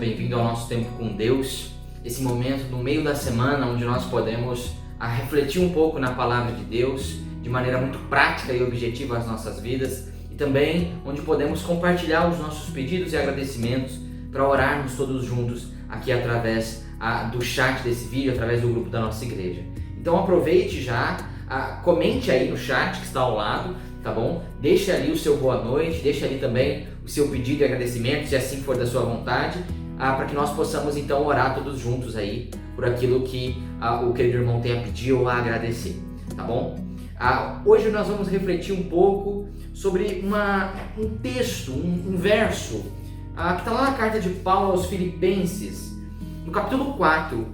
bem-vindo ao nosso tempo com Deus, esse momento no meio da semana onde nós podemos refletir um pouco na palavra de Deus de maneira muito prática e objetiva as nossas vidas e também onde podemos compartilhar os nossos pedidos e agradecimentos para orarmos todos juntos aqui através do chat desse vídeo, através do grupo da nossa igreja. Então aproveite já, comente aí no chat que está ao lado, tá bom? Deixe ali o seu boa noite, deixe ali também o seu pedido e agradecimento, se assim for da sua vontade, para que nós possamos então orar todos juntos aí por aquilo que o querido irmão tem a pedir ou a agradecer, tá bom? Hoje nós vamos refletir um pouco sobre um texto, um verso que está lá na carta de Paulo aos Filipenses, no capítulo 4,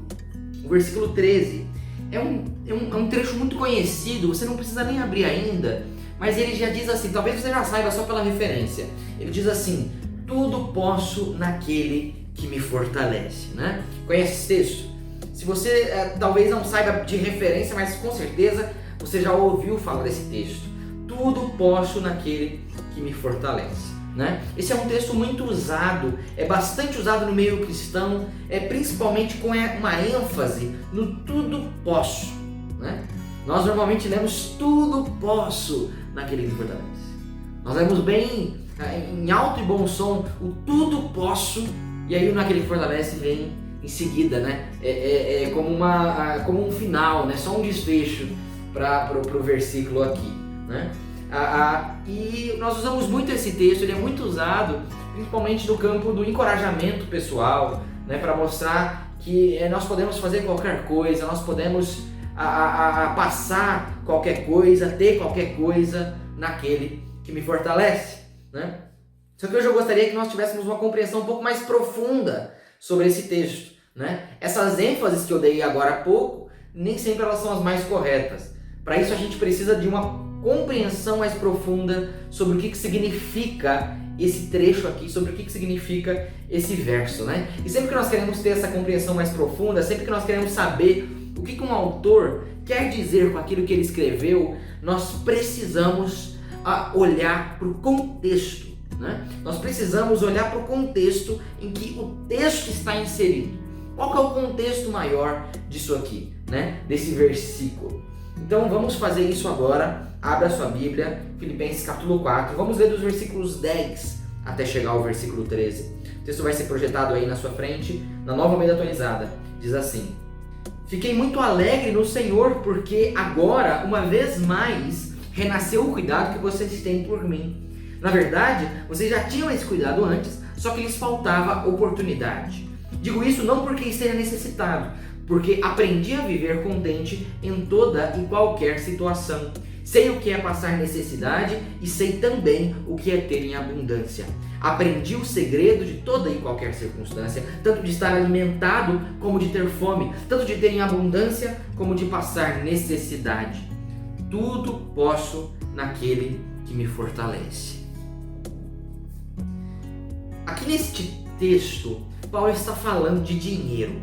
o versículo 13. É um trecho muito conhecido, você não precisa nem abrir ainda, mas ele já diz assim, talvez você já saiba só pela referência. Ele diz assim: tudo posso naquele que me fortalece, né? Conhece esse texto? Se você talvez não saiba de referência, mas com certeza você já ouviu falar desse texto. Tudo posso naquele que me fortalece, né? Esse é um texto muito usado, é bastante usado no meio cristão, principalmente com uma ênfase no tudo posso, né? Nós normalmente lemos tudo posso naquele que me fortalece. Nós lemos bem em alto e bom som o tudo posso, e aí naquele que fortalece vem em seguida, né? É como um final, né? Só um desfecho para o versículo aqui, né? E nós usamos muito esse texto, ele é muito usado principalmente no campo do encorajamento pessoal, né? Para mostrar que nós podemos fazer qualquer coisa, nós podemos passar qualquer coisa, ter qualquer coisa naquele que me fortalece, né? Só que hoje eu gostaria que nós tivéssemos uma compreensão um pouco mais profunda sobre esse texto, né? Essas ênfases que eu dei agora há pouco, nem sempre elas são as mais corretas. Para isso a gente precisa de uma compreensão mais profunda sobre o que significa esse trecho aqui, sobre o que significa esse verso, né? E sempre que nós queremos ter essa compreensão mais profunda, sempre que nós queremos saber o que um autor quer dizer com aquilo que ele escreveu, nós precisamos olhar para o contexto, né? Nós precisamos olhar para o contexto em que o texto está inserido. Qual que é o contexto maior disso aqui, né? Desse versículo. Então vamos fazer isso agora. Abra sua Bíblia, Filipenses capítulo 4. Vamos ler dos versículos 10 até chegar ao versículo 13. O texto vai ser projetado aí na sua frente, na Nova Almeida Atualizada. Diz assim: fiquei muito alegre no Senhor, porque agora, uma vez mais, renasceu o cuidado que vocês têm por mim. Na verdade, vocês já tinham esse cuidado antes, só que lhes faltava oportunidade. Digo isso não porque esteja necessitado, porque aprendi a viver contente em toda e qualquer situação. Sei o que é passar necessidade e sei também o que é ter em abundância. Aprendi o segredo de toda e qualquer circunstância, tanto de estar alimentado como de ter fome, tanto de ter em abundância como de passar necessidade. Tudo posso naquele que me fortalece. Aqui neste texto, Paulo está falando de dinheiro.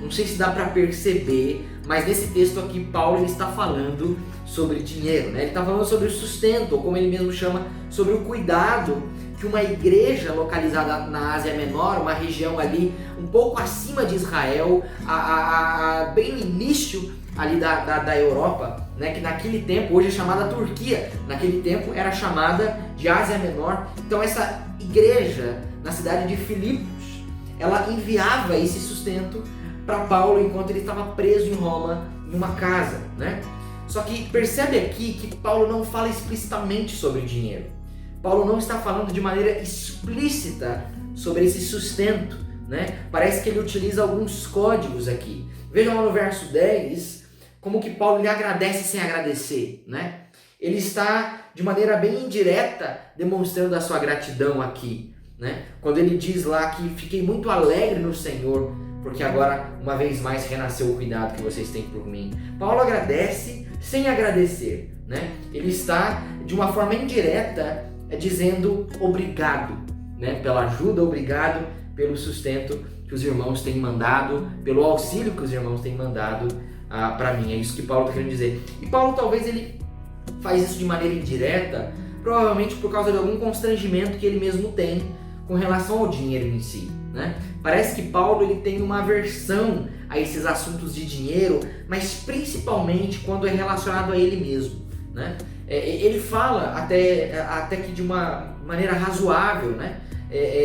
Não sei se dá para perceber, mas nesse texto aqui Paulo ele está falando sobre dinheiro, né? Ele está falando sobre o sustento, ou como ele mesmo chama, sobre o cuidado que uma igreja localizada na Ásia Menor, uma região ali um pouco acima de Israel, bem no início ali da Europa, né? Que naquele tempo, hoje é chamada Turquia, naquele tempo era chamada de Ásia Menor. Então essa igreja na cidade de Filipos, ela enviava esse sustento para Paulo enquanto ele estava preso em Roma, numa casa, né? Só que percebe aqui que Paulo não fala explicitamente sobre dinheiro. Paulo não está falando de maneira explícita sobre esse sustento, né? Parece que ele utiliza alguns códigos aqui. Vejam lá no verso 10, como que Paulo lhe agradece sem agradecer, né? Ele está de maneira bem indireta demonstrando a sua gratidão aqui, né? Quando ele diz lá que fiquei muito alegre no Senhor, porque agora, uma vez mais, renasceu o cuidado que vocês têm por mim. Paulo agradece sem agradecer, né? Ele está, de uma forma indireta, dizendo obrigado, né? Pela ajuda, obrigado pelo sustento que os irmãos têm mandado, pelo auxílio que os irmãos têm mandado para mim. É isso que Paulo está querendo dizer. E Paulo talvez ele faz isso de maneira indireta, provavelmente por causa de algum constrangimento que ele mesmo tem com relação ao dinheiro em si. né? Parece que Paulo ele tem uma aversão a esses assuntos de dinheiro, mas principalmente quando é relacionado a ele mesmo, né? Ele fala até que de uma maneira razoável, né?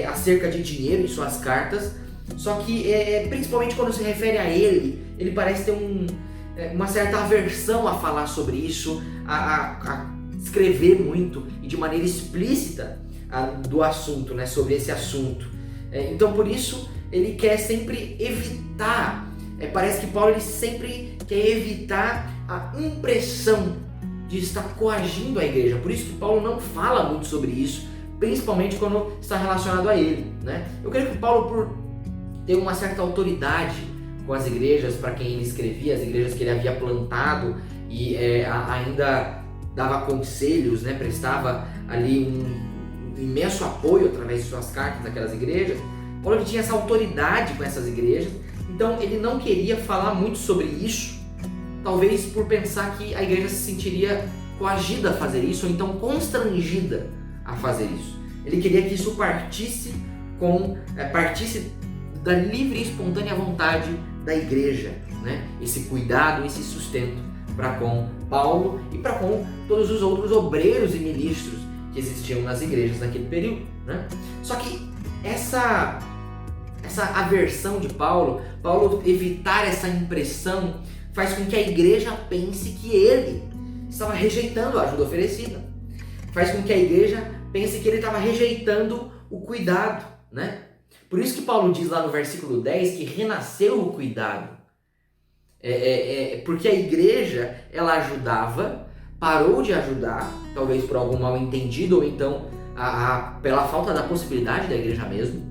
Acerca de dinheiro em suas cartas, só que principalmente quando se refere a ele parece ter uma certa aversão a falar sobre isso, a escrever muito e de maneira explícita do assunto, né? Sobre esse assunto. Então por isso ele quer sempre evitar, parece que Paulo ele sempre quer evitar a impressão de estar coagindo a igreja. Por isso que Paulo não fala muito sobre isso, principalmente quando está relacionado a ele, né? Eu creio que Paulo, por ter uma certa autoridade com as igrejas para quem ele escrevia, as igrejas que ele havia plantado e ainda dava conselhos, né? Prestava ali um imenso apoio através de suas cartas àquelas igrejas. Paulo tinha essa autoridade com essas igrejas, então ele não queria falar muito sobre isso, talvez por pensar que a igreja se sentiria coagida a fazer isso, ou então constrangida a fazer isso. Ele queria que isso partisse da livre e espontânea vontade da igreja, né? Esse cuidado, esse sustento para com Paulo e para com todos os outros obreiros e ministros que existiam nas igrejas naquele período, né? Só que essa aversão de Paulo evitar essa impressão, faz com que a igreja pense que ele estava rejeitando a ajuda oferecida. Faz com que a igreja pense que ele estava rejeitando o cuidado, né? Por isso que Paulo diz lá no versículo 10 que renasceu o cuidado. Porque a igreja, ela ajudava, parou de ajudar, talvez por algum mal entendido, ou então pela falta da possibilidade da igreja mesmo.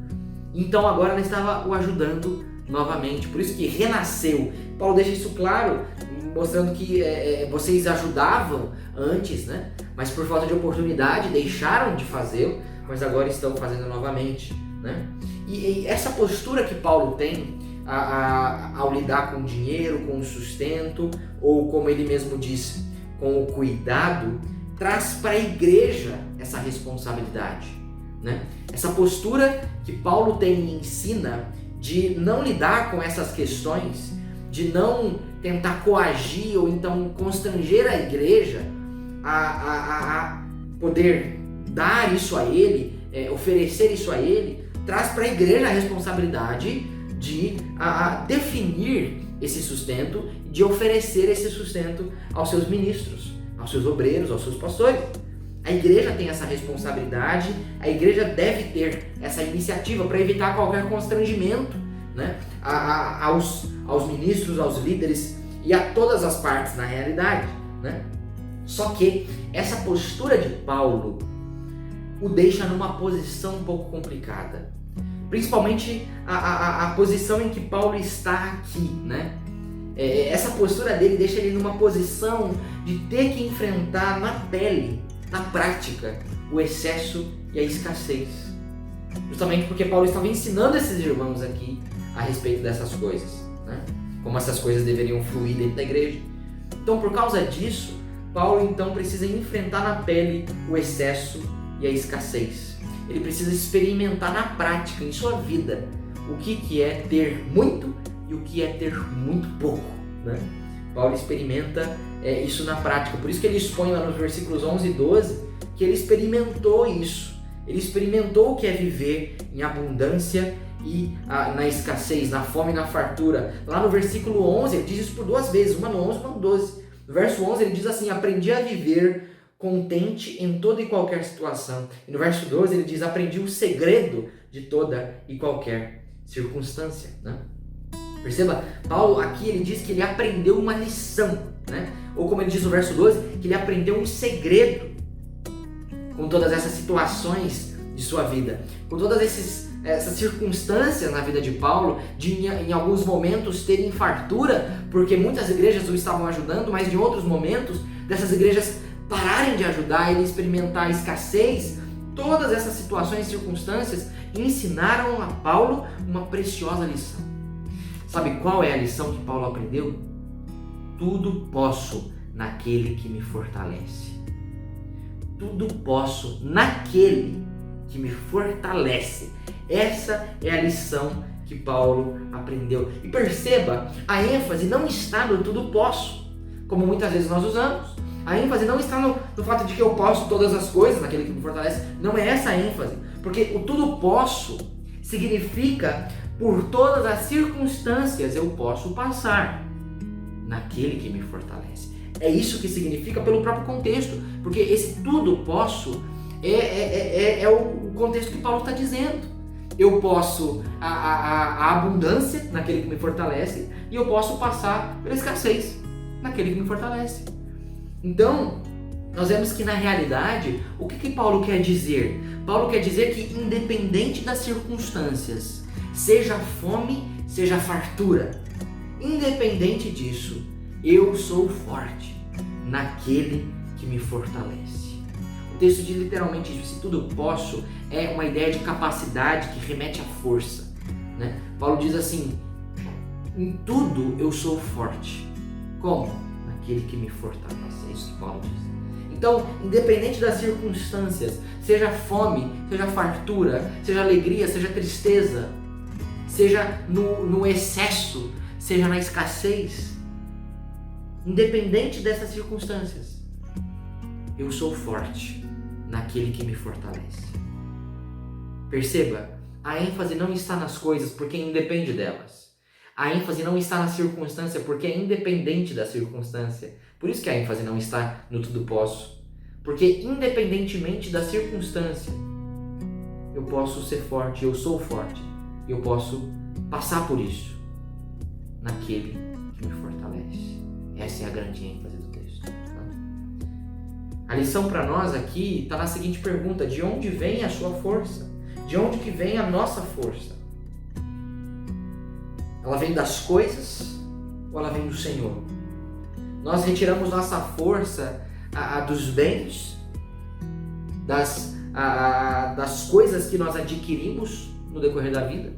Então agora ela estava o ajudando novamente. Por isso que renasceu. Paulo deixa isso claro, mostrando que vocês ajudavam antes, né? Mas por falta de oportunidade deixaram de fazê-lo, mas agora estão fazendo novamente, né? E essa postura que Paulo tem ao lidar com o dinheiro, com o sustento, ou como ele mesmo diz, com o cuidado, traz para a igreja essa responsabilidade, né? Essa postura que Paulo tem e ensina de não lidar com essas questões, de não tentar coagir ou então constranger a igreja a poder dar isso a ele, oferecer isso a ele, traz para a igreja a responsabilidade de definir esse sustento, de oferecer esse sustento aos seus ministros, aos seus obreiros, aos seus pastores. A igreja tem essa responsabilidade, a igreja deve ter essa iniciativa para evitar qualquer constrangimento, né? aos ministros, aos líderes e a todas as partes na realidade, né? Só que essa postura de Paulo o deixa numa posição um pouco complicada, principalmente a posição em que Paulo está aqui, né? Essa postura dele deixa ele numa posição de ter que enfrentar na pele, na prática, o excesso e a escassez. Justamente porque Paulo estava ensinando esses irmãos aqui a respeito dessas coisas, né? Como essas coisas deveriam fluir dentro da igreja. Então, por causa disso, Paulo então precisa enfrentar na pele o excesso e a escassez. Ele precisa experimentar na prática, em sua vida, o que é ter muito e o que é ter muito pouco, né? Paulo experimenta isso na prática. Por isso que ele expõe lá nos versículos 11 e 12 que ele experimentou isso. Ele experimentou o que é viver em abundância e na escassez, na fome e na fartura. Lá no versículo 11 ele diz isso por duas vezes, uma no 11 e uma no 12. No verso 11 ele diz assim: aprendi a viver contente em toda e qualquer situação. E no verso 12 ele diz: aprendi o segredo de toda e qualquer circunstância, né? Perceba, Paulo aqui ele diz que ele aprendeu uma lição, né? Ou como ele diz no verso 12, que ele aprendeu um segredo com todas essas situações de sua vida, com todas essas circunstâncias na vida de Paulo, de em alguns momentos terem fartura, porque muitas igrejas o estavam ajudando, mas em outros momentos dessas igrejas pararem de ajudar, ele experimentar a escassez. Todas essas situações e circunstâncias ensinaram a Paulo uma preciosa lição. Sabe qual é a lição que Paulo aprendeu? Tudo posso naquele que me fortalece. Tudo posso naquele que me fortalece. Essa é a lição que Paulo aprendeu. E perceba, a ênfase não está no tudo posso, como muitas vezes nós usamos. A ênfase não está no fato de que eu posso todas as coisas, naquele que me fortalece. Não é essa a ênfase, porque o tudo posso significa por todas as circunstâncias eu posso passar naquele que me fortalece. É isso que significa pelo próprio contexto, porque esse tudo posso é o contexto que Paulo está dizendo. Eu posso a abundância naquele que me fortalece e eu posso passar pela escassez naquele que me fortalece. Então, nós vemos que na realidade, o que Paulo quer dizer? Paulo quer dizer que independente das circunstâncias, seja fome, seja fartura, independente disso, eu sou forte naquele que me fortalece. O texto diz literalmente isso. Se tudo posso, é uma ideia de capacidade que remete à força, né? Paulo diz assim: em tudo eu sou forte. Como? Naquele que me fortalece. É isso que Paulo diz. Então, independente das circunstâncias, seja fome, seja fartura, seja alegria, seja tristeza, seja no excesso, seja na escassez, independente dessas circunstâncias, eu sou forte naquele que me fortalece. Perceba, a ênfase não está nas coisas porque independe delas. A ênfase não está na circunstância porque é independente da circunstância. Por isso que a ênfase não está no tudo posso. Porque independentemente da circunstância, eu posso ser forte, eu sou forte. Eu posso passar por isso naquele que me fortalece. Essa é a grande ênfase do texto. A lição para nós aqui está na seguinte pergunta: de onde vem a sua força? De onde que vem a nossa força? Ela vem das coisas ou ela vem do Senhor? Nós retiramos nossa força dos bens, das coisas que nós adquirimos no decorrer da vida?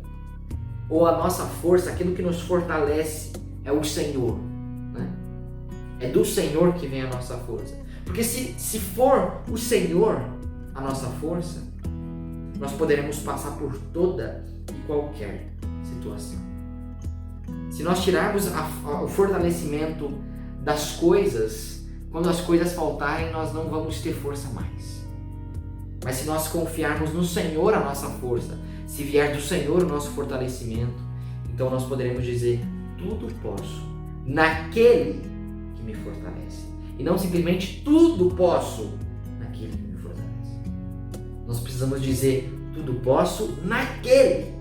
Ou a nossa força, aquilo que nos fortalece, é o Senhor, né? É do Senhor que vem a nossa força. Porque se for o Senhor a nossa força, nós poderemos passar por toda e qualquer situação. Se nós tirarmos o fortalecimento das coisas, quando as coisas faltarem, nós não vamos ter força mais. Mas se nós confiarmos no Senhor a nossa força, se vier do Senhor o nosso fortalecimento, então nós poderemos dizer: tudo posso naquele que me fortalece. E não simplesmente tudo posso naquele que me fortalece. Nós precisamos dizer: tudo posso naquele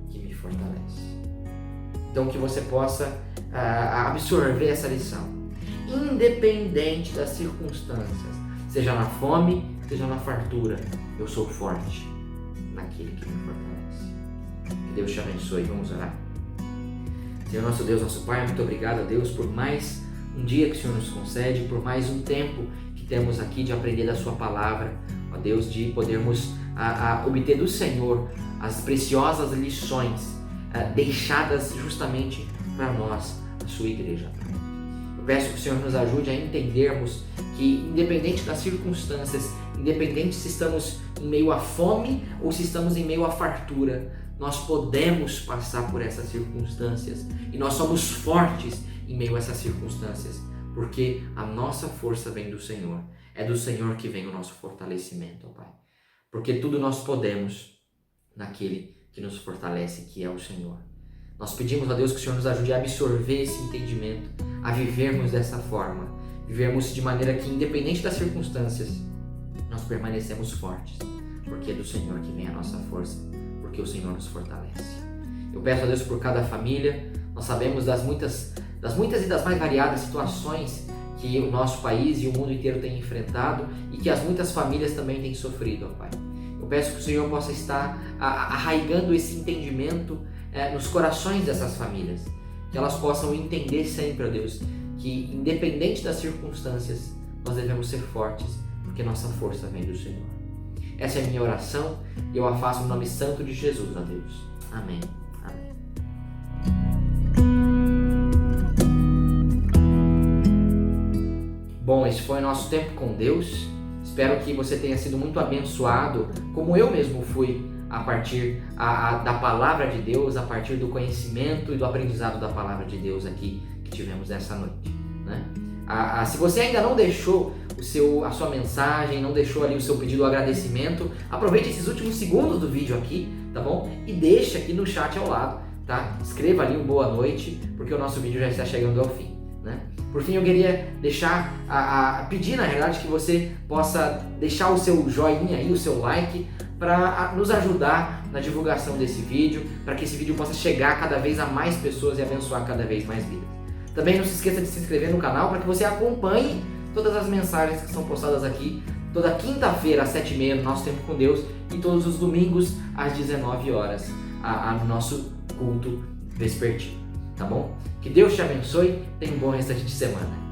que me fortalece. Então que você possa absorver essa lição. Independente das circunstâncias, seja na fome, seja na fartura, eu sou forte naquele que me fortalece. Que Deus te abençoe. Vamos orar. Senhor nosso Deus, nosso Pai, muito obrigado a Deus por mais um dia que o Senhor nos concede, por mais um tempo que temos aqui de aprender da sua palavra, ó Deus, de podermos obter do Senhor as preciosas lições deixadas justamente para nós, a sua igreja. Eu peço que o Senhor nos ajude a entendermos que, independente das circunstâncias, independente se estamos em meio à fome ou se estamos em meio à fartura, nós podemos passar por essas circunstâncias e nós somos fortes em meio a essas circunstâncias, porque a nossa força vem do Senhor. É do Senhor que vem o nosso fortalecimento, ó Pai. Porque tudo nós podemos naquele que nos fortalece, que é o Senhor. Nós pedimos a Deus que o Senhor nos ajude a absorver esse entendimento, a vivermos dessa forma, vivermos de maneira que, independente das circunstâncias, nós permanecemos fortes, porque é do Senhor que vem a nossa força, porque o Senhor nos fortalece. Eu peço a Deus por cada família. Nós sabemos das muitas e das mais variadas situações que o nosso país e o mundo inteiro têm enfrentado e que as muitas famílias também têm sofrido, ó Pai. Eu peço que o Senhor possa estar arraigando esse entendimento nos corações dessas famílias, que elas possam entender sempre, ó Deus, que independente das circunstâncias, nós devemos ser fortes, porque nossa força vem do Senhor. Essa é a minha oração e eu a faço no nome santo de Jesus, ó Deus. Amém. Amém. Bom, esse foi o nosso tempo com Deus. Espero que você tenha sido muito abençoado, como eu mesmo fui, a partir da palavra de Deus, a partir do conhecimento e do aprendizado da palavra de Deus aqui que tivemos essa noite, né? Se você ainda não deixou a sua mensagem, não deixou ali o seu pedido de agradecimento, aproveite esses últimos segundos do vídeo aqui, tá bom? E deixa aqui no chat ao lado, tá? Escreva ali um boa noite, porque o nosso vídeo já está chegando ao fim, né? Por fim, eu queria pedir, na realidade, que você possa deixar o seu joinha aí, o seu like, para nos ajudar na divulgação desse vídeo, para que esse vídeo possa chegar cada vez a mais pessoas e abençoar cada vez mais vidas. Também não se esqueça de se inscrever no canal para que você acompanhe todas as mensagens que são postadas aqui toda quinta-feira às 7h30 no nosso Tempo com Deus e todos os domingos às 19 horas no nosso culto vespertino, tá bom? Que Deus te abençoe, tenha um bom restante de semana.